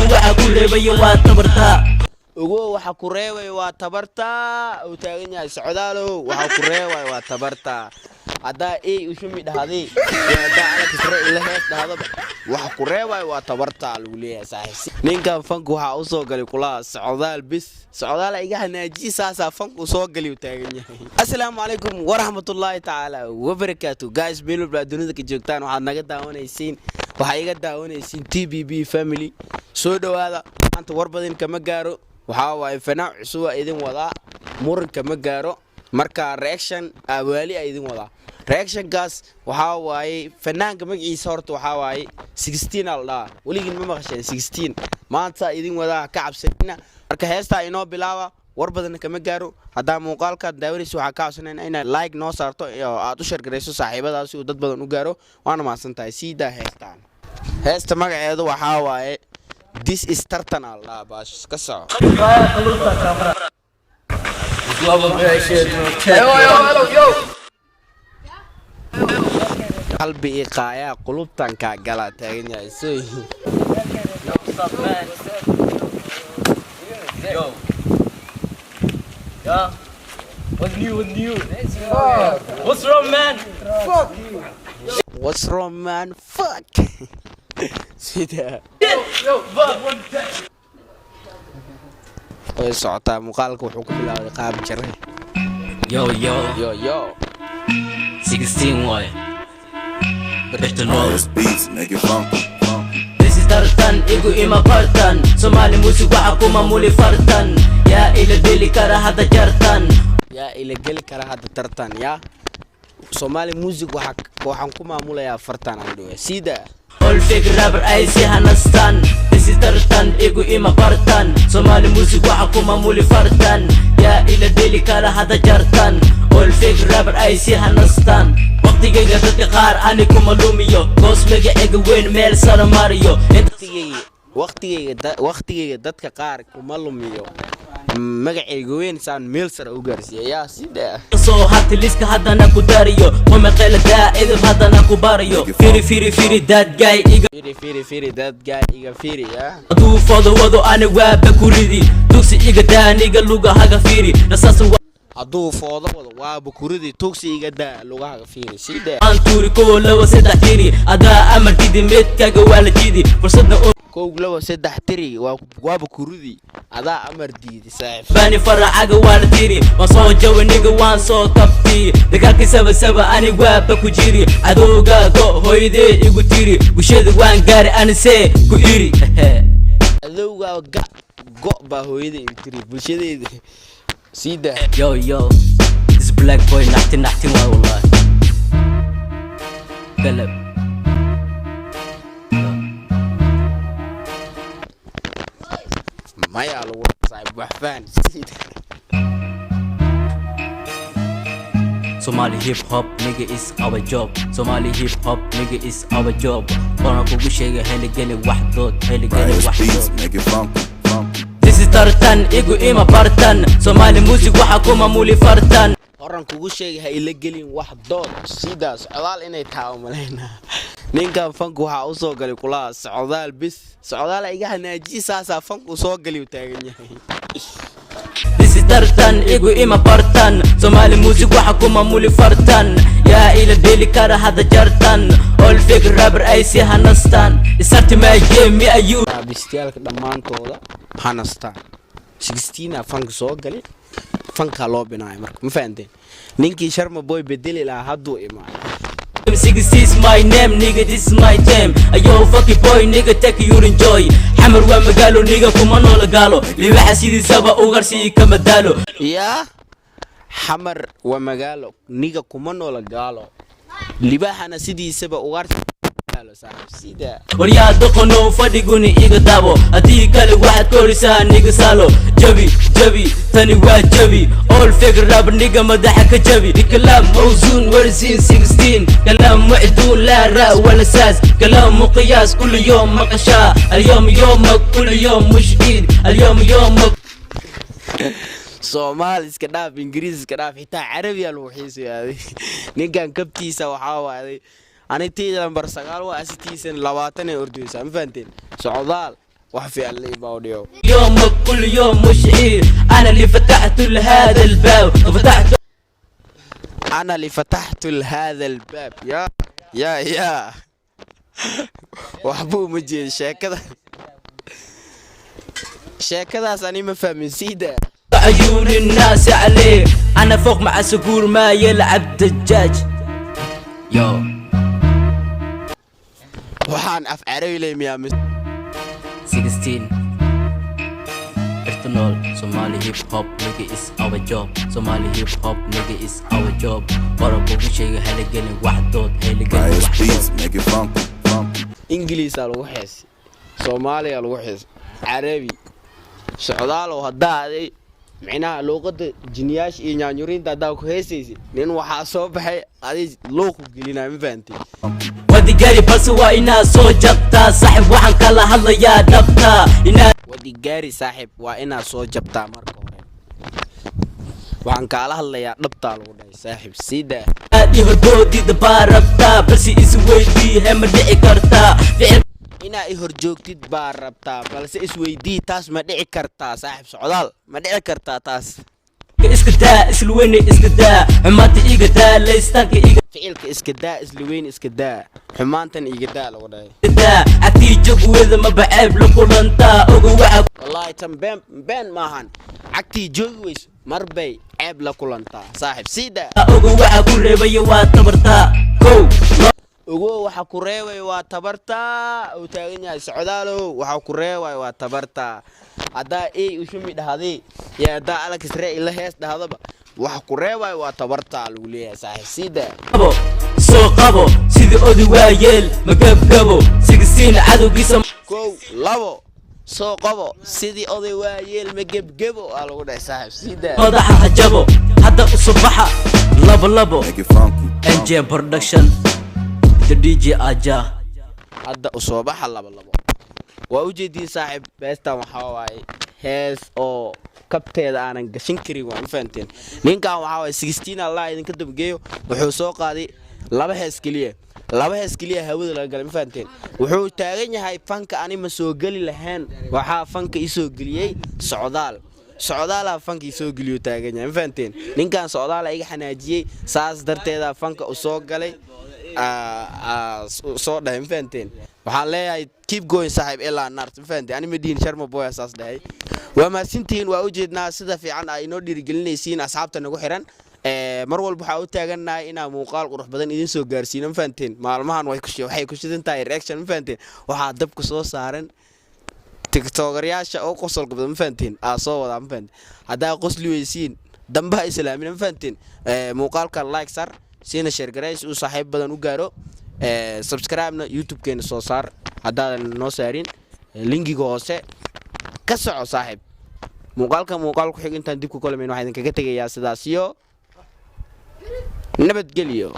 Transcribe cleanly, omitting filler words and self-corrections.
waxa ku reebay waa tabarta ugu waxa ku reebay waa tabarta oo taagan yahay socdaalo waxa ku reebay waa tabarta hadaa ay u shumi dhahday hadaa ala kasra ila hees dhahdo waxa ku reebay waa tabarta lagu leeyahay saaxiib ninkan fanku waxa u soo galay kula socdaal bis socdaal iga hanaaji saasa fanku soo galay u taagan yahay assalaamu calaykum wa rahmatullahi ta'ala wa barakatuh guys meel walba dunida ka joogtaan waxaad naga daawanaysiin waxa iga daawanaysiin TBB family soo dhawaada maanta war badan kama gaaro waxa waay fanaac cusub idin wada muran kama gaaro marka reaction awali idin wada reaction gas waxa waay fanaanka magaciisa horta waxa waay 16 alda waligiin ma maqasheen 16 maanta idin wada ka cabsanina marka heesta inoo bilaaba war badan kama gaaro hadaa muuqaalka daawanayso waxa ka cabsanayna in like noo saarto aad u share gareyso saaxiibadaas oo dad badan u gaaro waana maasantahay sida heestaan heesta magaceedu waxa waay this is tartan Allah bash ka soo qalbi iqaaya qulubtan ka gala taagan yahay soo yo yeah what's new what's wrong man fuck you what's wrong man fuck sida yo ay socota muuqaalka wuxuu ku bilaabay qaab jiray yo 16 way better know beats make it fun this is tartan igu ima partan Somali music waxa kuma muli fartan ya ila deli kara hada jartan ya ila gali kara hada tartan ya Somali music waxaan ku maamulayaa fartan aan dhaw sida all fake rapper ay si hanastan this is tartan igu ima partan Somali music waxa kuma muli fartan ya ila deli kara hada jartan all fake rapper ay si hanastan waqtigayga dadka qaar ani kuma lumiyo goos magacayga weyn meel sare mariyo waqtigayga dadka qaar kuma lumiyo magacayga weyn saan meel sare u gaarsiiyaa sida soo hati liska hadana ku dariyo wama qala daa'id hadana ku bariyo firi that guy iga firi that guy iga firi ya adu foodo wado ani waa bakuridi dugsi iga daaniga luga haga firi nasaas aduu foodo wado waa bakuridi tugsi iga daa lugaha fiiri sida anturi ko lawa saddex tiri ada amar didi medkaga wala jidi fursadna kow lawa saddex tiri waa bakuridi ada amar didi saaxiib bani faracaga wala tiri waan soo jawaniga waan soo kabti dagaalkii saba ani waa baku jiri adooga go hooyadee igu tiri bulshada waan gaari anise ku iri adooga go ba hooyadee igu tiri bulshadeeda sida yo this black boy nothing والله قلب ما يعلو صاحب وحفان Somali hip hop nigga is our job Somali hip hop nigga is our job Ona kugu sheega heligani waxdood beats make it fun this is tartan igu ima partan Somali music waxa kuma muli fartan oran kugu sheegay ha ila gelin wax dood sidaas cadaal inay taa umaleena ninkan fanku waxa u soo galay kula socdaal bis socdaal iga hanaaji saasa fanku soo galay u taagan yahay this is tartan igu ima partan Somali music waxa kuma muli fartan ya ila deli kara hada jartan all fake rapper ay si hanastan isarti ma game mi ayu bistiyalka dhamaantooda hanastan 16 fanku soo galay fanka loo binaay marka ma fahanteen ninkii sharma boy bedeli la haduu imaan 16 my name nigga this is my time ayo fucking boy nigga take you enjoy xamar waa magaalo nigga kuma noola gaalo libaxa sidiisaba ugarsi kama daalo ya xamar waa magaalo nigga kuma noola gaalo libaxana sidiisaba ugarsi sida wariyaa doqono fadhiguni iga daabo hadii kale waxaad koorisaa niga salo jabi tani waa jabi all fake rap niga madaxa ka jabi kalaam mawzuun warisiin 16 kalaam wacduun la ra wala saas kalaam muqiyas kullu yawm maqasha اليوم يومك كل يوم مش عيد اليوم يومك Somali iska dhaaf Ingiriis iska dhaaf xitaa Carabi aa lagu xiisay ninkan kabtiisa waxa waaday aniga tii lambar 9 waa asitiisan 20 ee ordaysa ma fahanteen socdaal wax fiican la imaanayo يومك كل يوم مشعير انا اللي فتحت لهذا الباب فتحت أنا اللي فتحت هذا الباب يا وحبو مجي شاكذا أنا ما فاهم سيدا عيون الناس عليه انا فوق مع سكور ما يلعب دجاج يو وحان أفعري لي يا 16 Ethanol Somali hip hop nigga is our job Somali hip hop nigga is our job Wara kugu sheega hala gelin wax dood hala gelin Bias wax beats, dood make it funky, funky. إنجليز على وحش صومالي على وحش عربي سعودال وهدا معناها لغة جنياش إنيانيورين تداو كهيسيسي لأن وحا صوبحي هذه لوق قلنا مفانتي ودي قاري بس وإنا سو جبتا صاحب وحن كلا هلا يا دبتا إنا ودي قاري صاحب وإنا سو جبتا مركو وحن كلا هلا يا دبتا لغة صاحب سيدا دي هردودي دباربتا بس إسويدي هم دعي كرتا فعل إنا إهرجوكتid baa rabtaa balse isweydii taas ma dhici kartaa saaxiib socdaal ma dhici kartaa taas iska daa isla weyne iska daa xumaanta iga daa laystaanka iga ficilka iska daa isla weyn iska daa xumaantan iga daa lagu dhahay daa haddii jogweeda maba ceeb la kulantaa oga waxa wallaahi tan been maahan cagtii joogi weyso mar bay ceeb la kulantaa saaxiib siida oga waxa ku reebaya waa tabartaa kow ogo waxa ku reebay waa tabartaa oo taagan yahay socdaalo waxa ku reebay waa tabartaa hadaa ay u shumi dhahday ya hadaa Alex Ray la hees dhahdaba waxa ku reebay waa tabartaa lagu leeyahay saaxiib sida soo qabo sidii odi waayeel magabgabo sigisiin cadowgiisa kow labo soo qabo sidii oday waayeel magabgabo lagu dhahay saaxiib sida madaxa hajabo hadda u subaxa labo Make it funky. NJ production the DJ Aja hadda u soo baxa labo waa u jeedin saaxiib beestan waxa waaye hees oo kabteeda aanan gashin karin waan fahanteen ninkan waxa waaye 16 Allah idinka dabgeeyo wuxuu soo qaaday laba hees kaliya hawada laga galay ma fahanteen wuxuu taagan yahay fanka anima soo gali lahayn waxa fanka isoo galiyay socdaala fanka isoo galiyo taagan yahay ma fahanteen ninkan socdaala iga xanaajiyay saas darteeda fanka u soo galay soo dhahay fahanteen waxaan leeyahay keep going saaxiib ilaa nart fahanteen ani Medina Sharma boy asaas dhahay waa maasintiin waa u jeednaa sida fiican ay inoo dhiirigelinaysiin asxaabta nagu xiran mar walba waxa u taaganahay inaan muuqaal qurux badan idin soo gaarsiino fahanteen maalmahan waxay ku shidan tahay reaction fahanteen waxa dabka soo saaran tiktokeryasha oo qosolka badan fahanteen soo wada fahanteen hadaa qosli weysiin dambaha islaamin fahanteen muuqaalka like sar سينا شير جرايس وصاحب بدن وجارو سبسكرايبنا يوتيوب كين صار هذا النصارين لينكي جواسة كسر صاحب مقالك حاجة أنت عندك كل من واحد كذا تيجي يا سداسيو نبت قليو